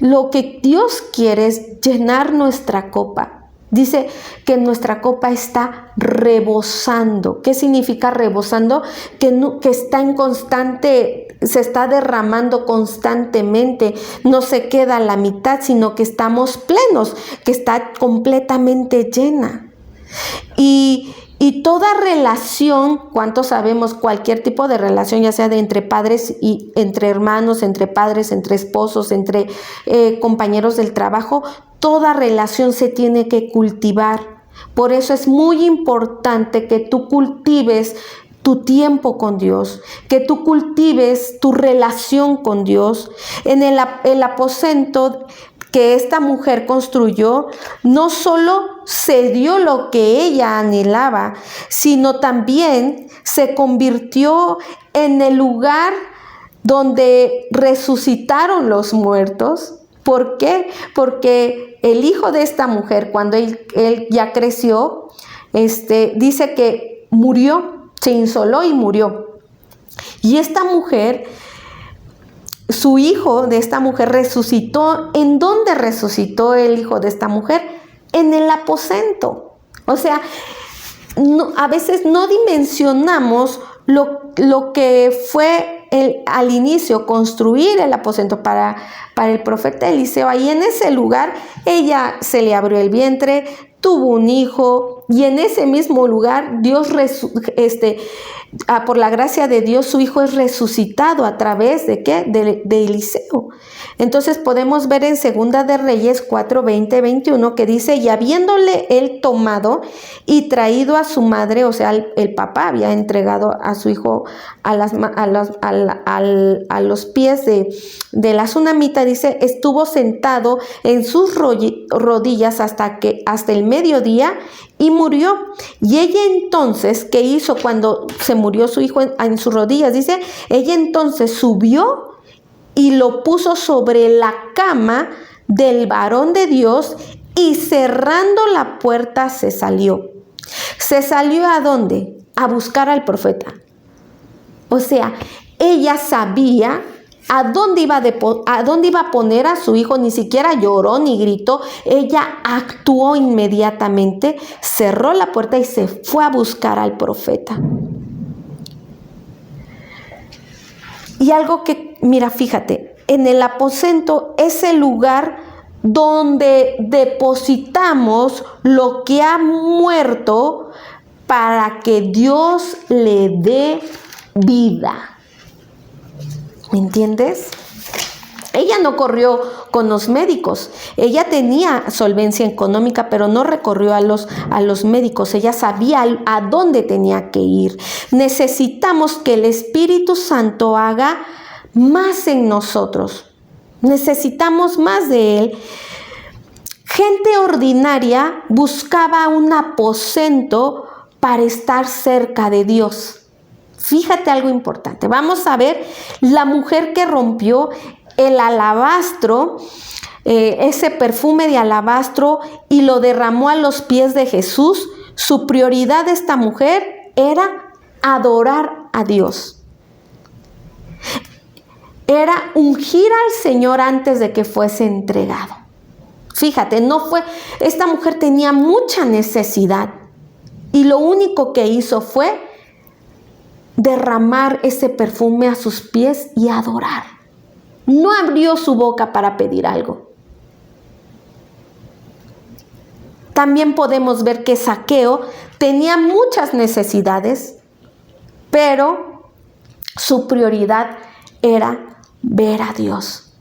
lo que Dios quiere es llenar nuestra copa. Dice que nuestra copa está rebosando. ¿Qué significa rebosando? Que está en constante, se está derramando constantemente. No se queda a la mitad, sino que estamos plenos, que está completamente llena. Y toda relación, ¿cuántos sabemos? Cualquier tipo de relación, ya sea de entre padres y entre hermanos, entre padres, entre esposos, entre compañeros del trabajo, toda relación se tiene que cultivar. Por eso es muy importante que tú cultives tu tiempo con Dios, que tú cultives tu relación con Dios. En el aposento que esta mujer construyó, no solo se dio lo que ella anhelaba, sino también se convirtió en el lugar donde resucitaron los muertos, ¿Por qué? Porque el hijo de esta mujer, cuando él ya creció, dice que murió, se insoló y murió. Y esta mujer, su hijo de esta mujer resucitó. ¿En dónde resucitó el hijo de esta mujer? En el aposento. O sea, a veces no dimensionamos lo que fue al inicio construir el aposento para el profeta Eliseo. Ahí en ese lugar ella se le abrió el vientre, tuvo un hijo, y en ese mismo lugar Dios por la gracia de Dios, su hijo es resucitado a través de ¿qué? De Eliseo. Entonces podemos ver en Segunda de Reyes 4, 20, 21 que dice: y habiéndole él tomado y traído a su madre, o sea, el papá había entregado a su hijo a los pies de la tsunamita, dice, estuvo sentado en sus rodillas hasta el mediodía y murió. Y ella entonces, ¿qué hizo cuando se murió su hijo en sus rodillas? Dice, ella entonces subió y lo puso sobre la cama del varón de Dios, y cerrando la puerta se salió. ¿Se salió a dónde? A buscar al profeta. O sea, ella sabía a dónde iba a poner a su hijo. Ni siquiera lloró ni gritó. Ella actuó inmediatamente, cerró la puerta y se fue a buscar al profeta. Y algo que, mira, fíjate, en el aposento es el lugar donde depositamos lo que ha muerto para que Dios le dé vida. ¿Me entiendes? Ella no corrió con los médicos. Ella tenía solvencia económica, pero no recorrió a los médicos. Ella sabía a dónde tenía que ir. Necesitamos que el Espíritu Santo haga más en nosotros. Necesitamos más de Él. Gente ordinaria buscaba un aposento para estar cerca de Dios. Fíjate algo importante. Vamos a ver la mujer que rompió el alabastro, ese perfume de alabastro, y lo derramó a los pies de Jesús. Su prioridad de esta mujer era adorar a Dios. Era ungir al Señor antes de que fuese entregado. Fíjate, esta mujer tenía mucha necesidad, y lo único que hizo fue derramar ese perfume a sus pies y adorar. No abrió su boca para pedir algo. También podemos ver que Zaqueo tenía muchas necesidades, pero su prioridad era ver a Dios.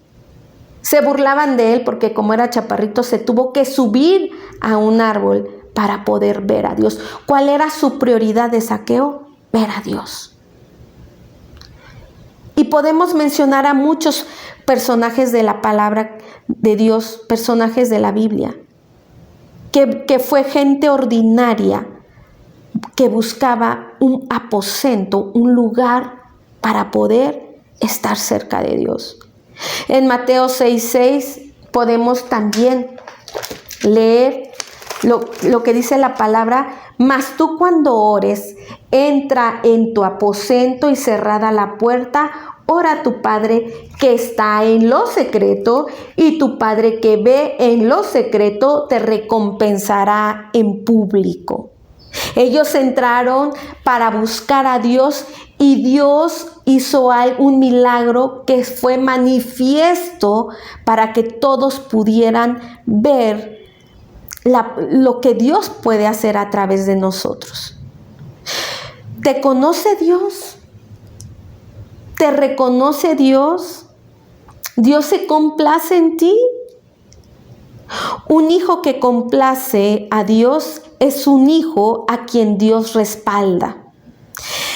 Se burlaban de él porque como era chaparrito se tuvo que subir a un árbol para poder ver a Dios. ¿Cuál era su prioridad de Zaqueo? Ver a Dios. Y podemos mencionar a muchos personajes de la palabra de Dios, personajes de la Biblia, que fue gente ordinaria que buscaba un aposento, un lugar para poder estar cerca de Dios. En Mateo 6:6 podemos también leer lo que dice la palabra: mas tú cuando ores, entra en tu aposento y cerrada la puerta, ora a tu Padre que está en lo secreto, y tu Padre que ve en lo secreto te recompensará en público. Ellos entraron para buscar a Dios, y Dios hizo un milagro que fue manifiesto para que todos pudieran ver lo que Dios puede hacer a través de nosotros. ¿Te conoce Dios? ¿Te reconoce Dios? ¿Dios se complace en ti? Un hijo que complace a Dios es un hijo a quien Dios respalda.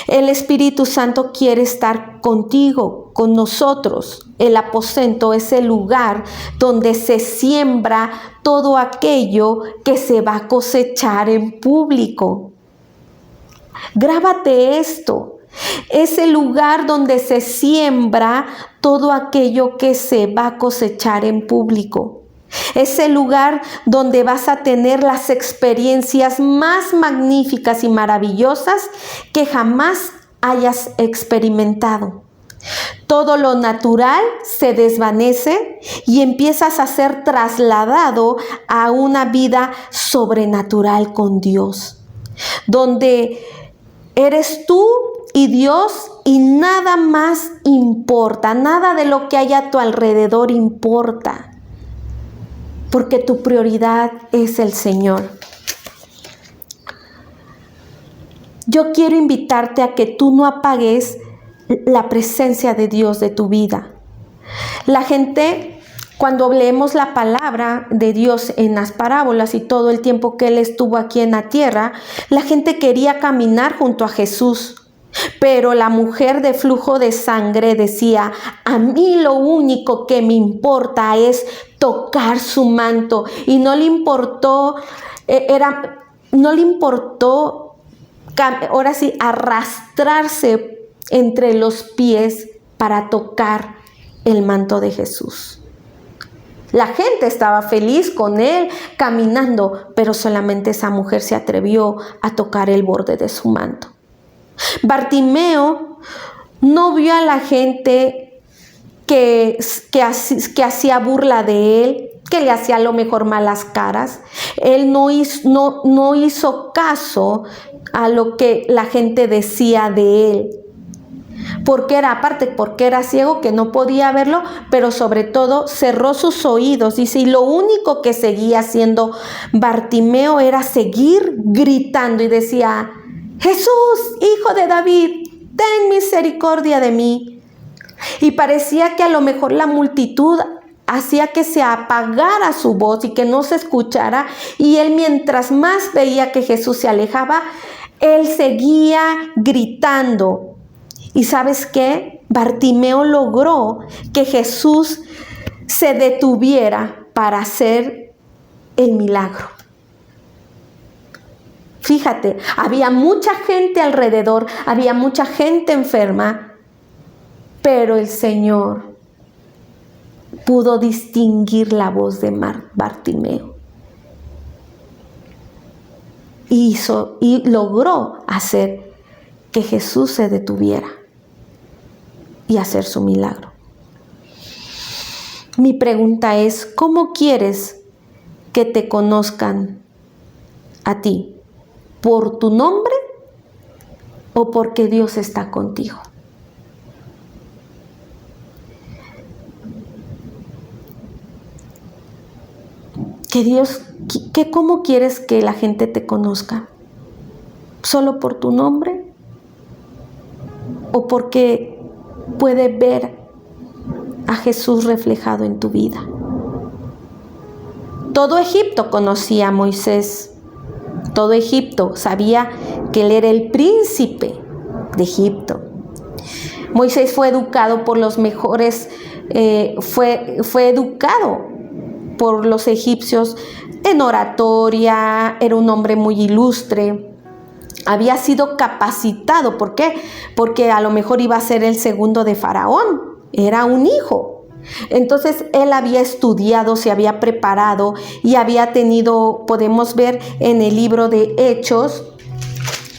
El Espíritu Santo quiere estar contigo, con nosotros. El aposento es el lugar donde se siembra todo aquello que se va a cosechar en público. Grábate esto. Es el lugar donde se siembra todo aquello que se va a cosechar en público. Es el lugar donde vas a tener las experiencias más magníficas y maravillosas que jamás hayas experimentado. Todo lo natural se desvanece y empiezas a ser trasladado a una vida sobrenatural con Dios, donde eres tú y Dios y nada más importa, nada de lo que hay a tu alrededor importa, porque tu prioridad es el Señor. Yo quiero invitarte a que tú no apagues la presencia de Dios de tu vida. La gente, cuando leemos la palabra de Dios en las parábolas y todo el tiempo que Él estuvo aquí en la tierra, la gente quería caminar junto a Jesús. Pero la mujer de flujo de sangre decía: a mí lo único que me importa es tocar su manto. Y no le importó, ahora sí, arrastrarse entre los pies para tocar el manto de Jesús. La gente estaba feliz con él caminando, pero solamente esa mujer se atrevió a tocar el borde de su manto. Bartimeo no vio a la gente que hacía burla de él, que le hacía a lo mejor malas caras. Él no hizo caso a lo que la gente decía de él. Porque era ciego, que no podía verlo, pero sobre todo cerró sus oídos. Dice, y lo único que seguía haciendo Bartimeo era seguir gritando y decía: Jesús, hijo de David, ten misericordia de mí. Y parecía que a lo mejor la multitud hacía que se apagara su voz y que no se escuchara. Y él, mientras más veía que Jesús se alejaba, él seguía gritando. ¿Y sabes qué? Bartimeo logró que Jesús se detuviera para hacer el milagro. Fíjate, había mucha gente alrededor, había mucha gente enferma, pero el Señor pudo distinguir la voz de Bartimeo y logró hacer que Jesús se detuviera y hacer su milagro. Mi pregunta es: ¿cómo quieres que te conozcan a ti? ¿Por tu nombre o porque Dios está contigo? ¿Cómo quieres que la gente te conozca? ¿Solo por tu nombre? ¿O porque puede ver a Jesús reflejado en tu vida? Todo Egipto conocía a Moisés. Todo Egipto sabía que él era el príncipe de Egipto. Moisés fue educado por los mejores, fue educado por los egipcios en oratoria, era un hombre muy ilustre. Había sido capacitado. ¿Por qué? Porque a lo mejor iba a ser el segundo de Faraón. Era un hijo. Entonces él había estudiado, se había preparado y había tenido, podemos ver en el libro de Hechos,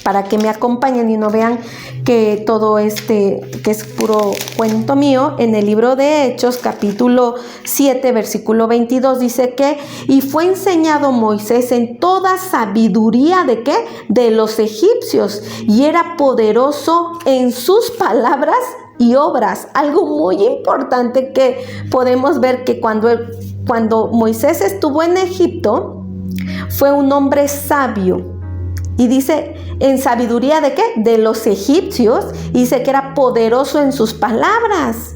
para que me acompañen y no vean que todo que es puro cuento mío. En el libro de Hechos, capítulo 7, versículo 22, dice que: y fue enseñado Moisés en toda sabiduría ¿de qué? De los egipcios, y era poderoso en sus palabras y obras. Algo muy importante que podemos ver, que cuando Moisés estuvo en Egipto, fue un hombre sabio. Y dice, en sabiduría ¿de qué? De los egipcios. Y dice que era poderoso en sus palabras.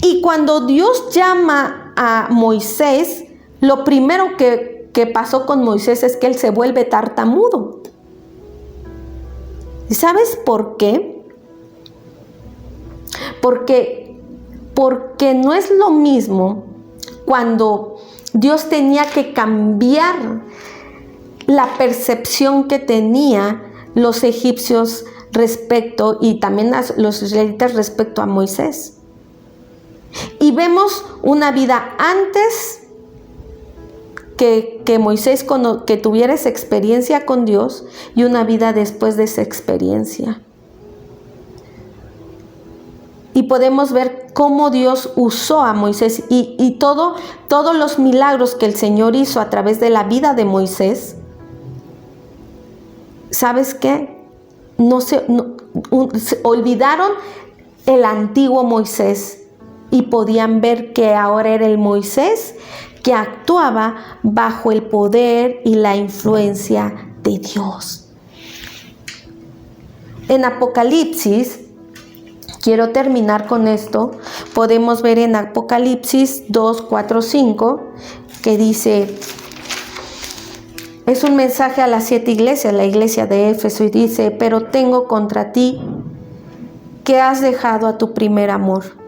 Y cuando Dios llama a Moisés, lo primero que pasó con Moisés es que él se vuelve tartamudo. ¿Y sabes por qué? Porque no es lo mismo cuando Dios tenía que cambiar la percepción que tenían los egipcios respecto, y también a los israelitas respecto a Moisés. Y vemos una vida antes que Moisés, que tuviera esa experiencia con Dios, y una vida después de esa experiencia. Y podemos ver cómo Dios usó a Moisés y todos los milagros que el Señor hizo a través de la vida de Moisés. ¿Sabes qué? Se olvidaron el antiguo Moisés y podían ver que ahora era el Moisés que actuaba bajo el poder y la influencia de Dios. En Apocalipsis, quiero terminar con esto, podemos ver en Apocalipsis 2, 4, 5, que dice, es un mensaje a las 7 iglesias, la iglesia de Éfeso, y dice, pero tengo contra ti que has dejado a tu primer amor.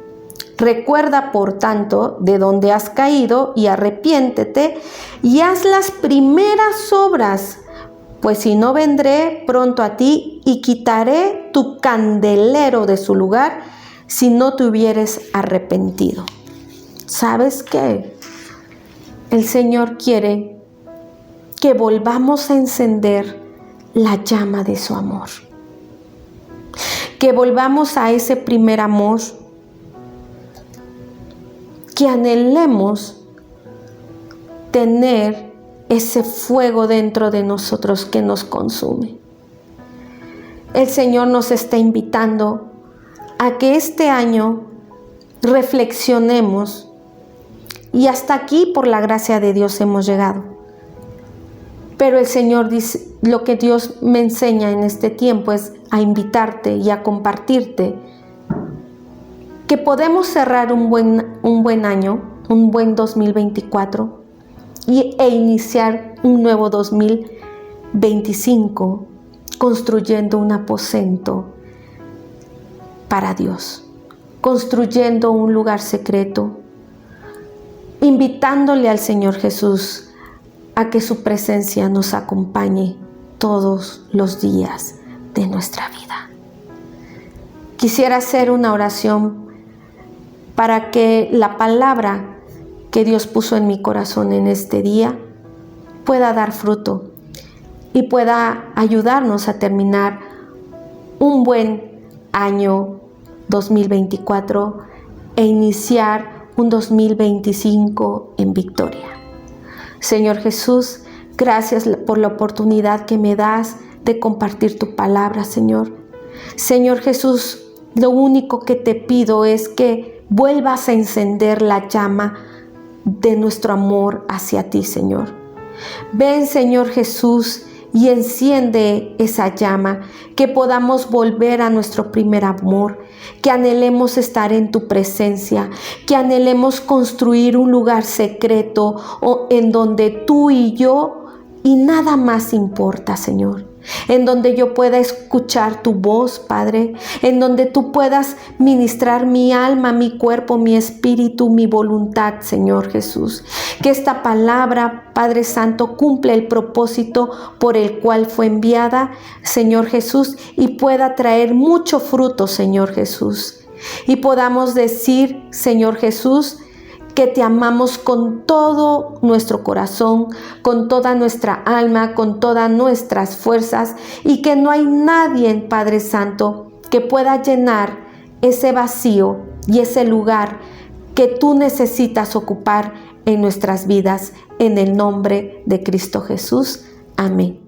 Recuerda, por tanto, de dónde has caído y arrepiéntete y haz las primeras obras, pues si no vendré pronto a ti y quitaré tu candelero de su lugar si no te hubieres arrepentido. ¿Sabes qué? El Señor quiere que volvamos a encender la llama de su amor, que volvamos a ese primer amor, que anhelemos tener ese fuego dentro de nosotros que nos consume. El Señor nos está invitando a que este año reflexionemos, y hasta aquí por la gracia de Dios hemos llegado. Pero el Señor dice, lo que Dios me enseña en este tiempo es a invitarte y a compartirte que podemos cerrar un buen año, un buen 2024 e iniciar un nuevo 2025 construyendo un aposento para Dios, construyendo un lugar secreto, invitándole al Señor Jesús a que su presencia nos acompañe todos los días de nuestra vida. Quisiera hacer una oración para que la palabra que Dios puso en mi corazón en este día pueda dar fruto y pueda ayudarnos a terminar un buen año 2024 e iniciar un 2025 en victoria. Señor Jesús, gracias por la oportunidad que me das de compartir tu palabra, Señor. Señor Jesús, lo único que te pido es que vuelvas a encender la llama de nuestro amor hacia ti, Señor. Ven, Señor Jesús, y enciende esa llama, que podamos volver a nuestro primer amor, que anhelemos estar en tu presencia, que anhelemos construir un lugar secreto en donde tú y yo y nada más importa, Señor. En donde yo pueda escuchar tu voz, Padre, en donde tú puedas ministrar mi alma, mi cuerpo, mi espíritu, mi voluntad, Señor Jesús. Que esta palabra, Padre Santo, cumpla el propósito por el cual fue enviada, Señor Jesús, y pueda traer mucho fruto, Señor Jesús. Y podamos decir, Señor Jesús, que te amamos con todo nuestro corazón, con toda nuestra alma, con todas nuestras fuerzas, y que no hay nadie, Padre Santo, que pueda llenar ese vacío y ese lugar que tú necesitas ocupar en nuestras vidas, en el nombre de Cristo Jesús. Amén.